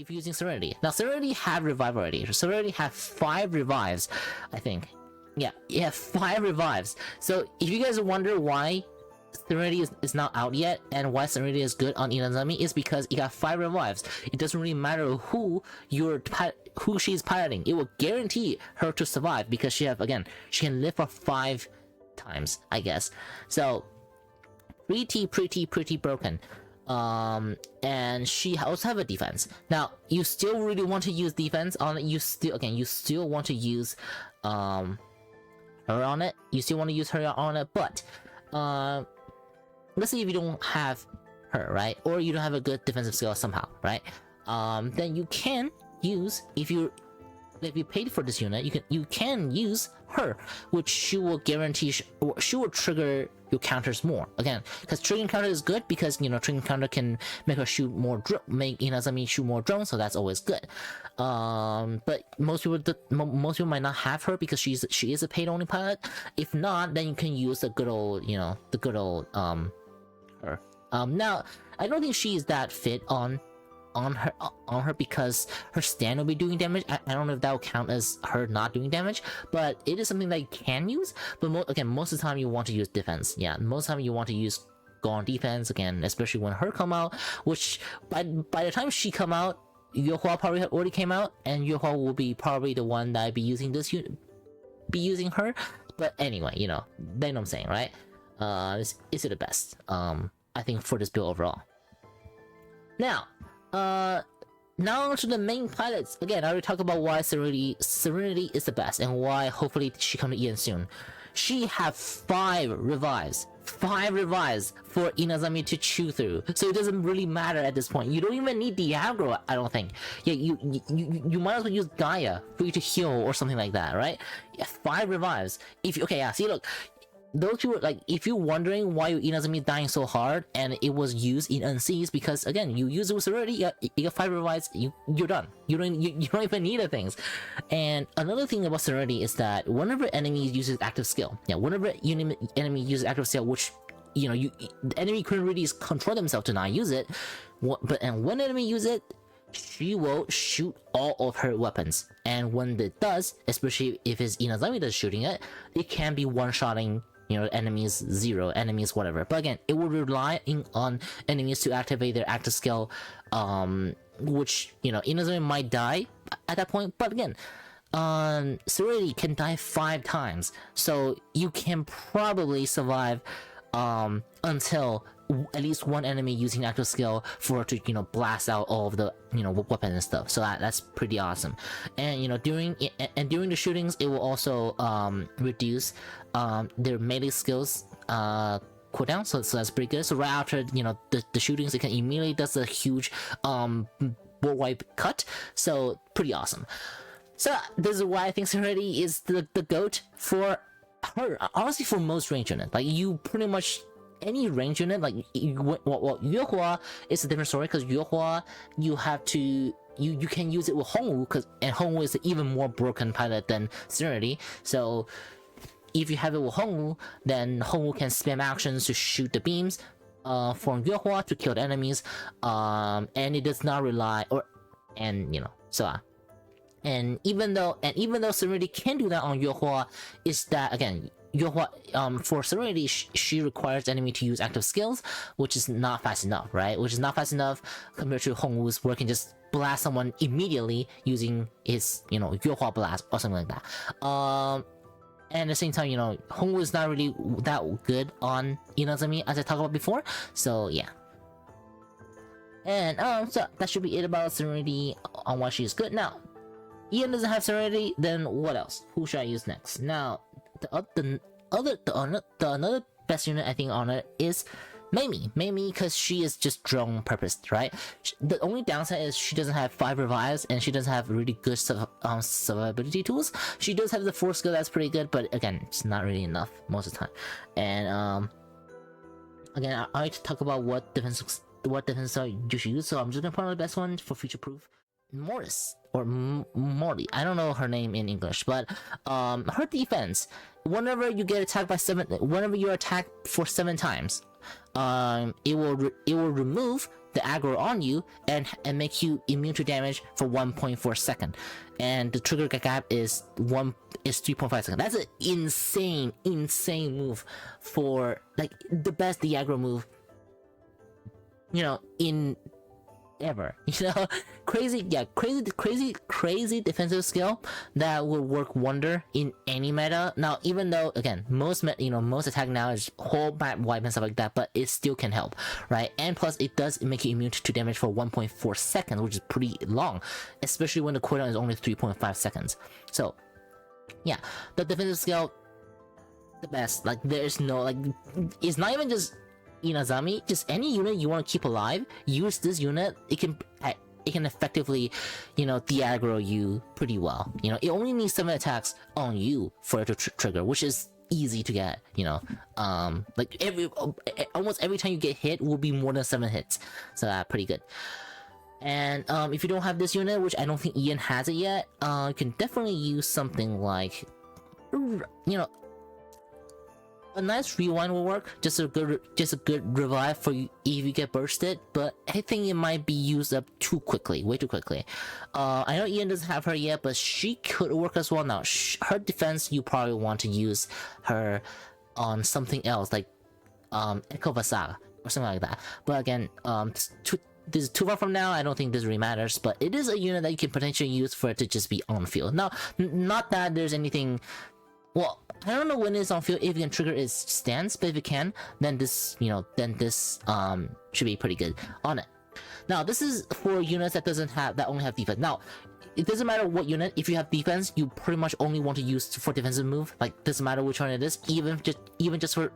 if you're using Serenity. Now Serenity have revive already. Serenity have 5 revives, I think. Yeah, 5 revives. So if you guys wonder why Serenity is not out yet and why Serenity is good on Inazami, is because it got 5 revives. It doesn't really matter who she's piloting. It will guarantee her to survive because she can live for 5 times, I guess. So pretty broken. And she also have a defense. Now you still really want to use defense on it. You still want to use her on it. You still want to use her on it, but let's say if you don't have her, right, or you don't have a good defensive skill somehow, right, then you can use, if you paid for this unit, you can use her, which she will guarantee she will trigger your counters more. Again, because triggering counter is good because triggering counter can make her shoot more make Inazami shoot more drones, so that's always good. But most people might not have her because she is a paid only pilot. If not, then you can use the good old her. Now I don't think she is that fit on her because her stand will be doing damage. I don't know if that will count as her not doing damage, but it is something that you can use. But most of the time you want to use defense. Yeah, most of the time you want to go on defense again, especially when her come out. Which by the time she come out, Yuhua probably already came out, and Yuhua will be probably the one that be using using her. But anyway, they know what I'm saying, right? Is it the best? I think for this build overall. Now on to the main pilots. Again, I already talked about why Serenity is the best and why hopefully she come to EN soon. She have 5 revives for Inazami to chew through, so it doesn't really matter at this point. You don't even need the aggro, I don't think. Yeah, you might as well use Gaia for you to heal or something like that, right? Yeah, 5 revives. See, look, those people, like, if you're wondering why your Inazami is dying so hard and it was used in NCs, because again, you use it with Serenity, you got 5 revives, you're done. You don't even need the things. And another thing about Serenity is that whenever enemy uses active skill, whenever enemy uses active skill, which the enemy couldn't really control themselves to not use it, and when enemy use it, she will shoot all of her weapons, and when it does, especially if it's Inazami that's shooting it, it can be one-shotting enemies, zero enemies, whatever. But again, it will rely on enemies to activate their active skill, which Inazami might die at that point. But again, Serenity can die 5 times, so you can probably survive until at least one enemy using active skill for her to blast out all of the weapons and stuff. So that's pretty awesome. And during the shootings, it will also reduce their melee skills cooldown, so that's pretty good. So right after the shootings, it can immediately does a huge board wipe cut, so pretty awesome. So this is why I think Serenity is the GOAT for her, honestly, for most range units. Like, you pretty much any range unit, like Yuhua is a different story, because Yuhua you can use it with Hongwu, and Hongwu is an even more broken pilot than Serenity. So if you have it with Hongwu, then Hongwu can spam actions to shoot the beams from Yuhua to kill the enemies, and it does not rely and even though Serenity can do that on Yuhua, is that again, Yuhua, for Serenity, she requires the enemy to use active skills, which is not fast enough, right? Which is not fast enough compared to Hongwu's, where it can just blast someone immediately using his, Yuhua blast or something like that. And at the same time, Hongwu is not really that good on Inazami, as I talked about before. So yeah. And so that should be it about Serenity on why she is good. Now, Ian doesn't have Serenity, then what else? Who should I use next? Now, another best unit I think on it is Mamie, because she is just drone purposed, right? The only downside is she doesn't have 5 revives, and she doesn't have really good survivability tools. She does have the 4 skill, that's pretty good, but again, it's not really enough most of the time. And again, I like to talk about what defense you should use, so I'm just gonna point out the best one for future proof. Morris or Morty, I don't know her name in English, but her defense, whenever you get attacked whenever you're attacked for 7 times, it will remove the aggro on you and make you immune to damage for 1.4 second, and the trigger gap is 3.5 second. That's an insane move for like the best aggro move, you know, in ever. You know, crazy defensive skill that will work wonder in any meta. Now, even though again most attack now is whole map wipe and stuff like that, but it still can help, right? And plus it does make you immune to damage for 1.4 seconds, which is pretty long, especially when the cooldown is only 3.5 seconds. So yeah, the defensive skill, the best. Like there's no, like, it's not even just Inazami, just any unit you want to keep alive, use this unit. It can effectively, you know, de-aggro you pretty well. You know, it only needs 7 attacks on you for it to trigger, which is easy to get. You know, like almost every time you get hit will be more than 7 hits, so pretty good. And if you don't have this unit, which I don't think Ian has it yet, you can definitely use something like, you know, a nice rewind will work. Just a good revive for you if you get bursted, but I think it might be used up too quickly, way too quickly. I know Ian doesn't have her yet, but she could work as well. Now her defense, you probably want to use her on something else like Saga or something like that. But again, this is too far from now. I don't think this really matters, but it is a unit that you can potentially use for it to just be on field. Now, not that there's anything. Well, I don't know when it's on field if you can trigger its stance, but if you can, then this, you know, should be pretty good on it. Now, this is for units that only have defense. Now, it doesn't matter what unit. If you have defense, you pretty much only want to use for defensive move. Like, doesn't matter which one it is. Even just for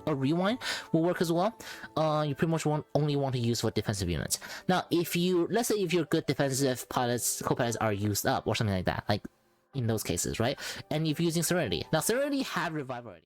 a rewind will work as well. You pretty much only want to use for defensive units. Now, let's say if your good defensive co-pilots are used up or something like that, like in those cases, right? And if you're using Serenity, now Serenity have revive already.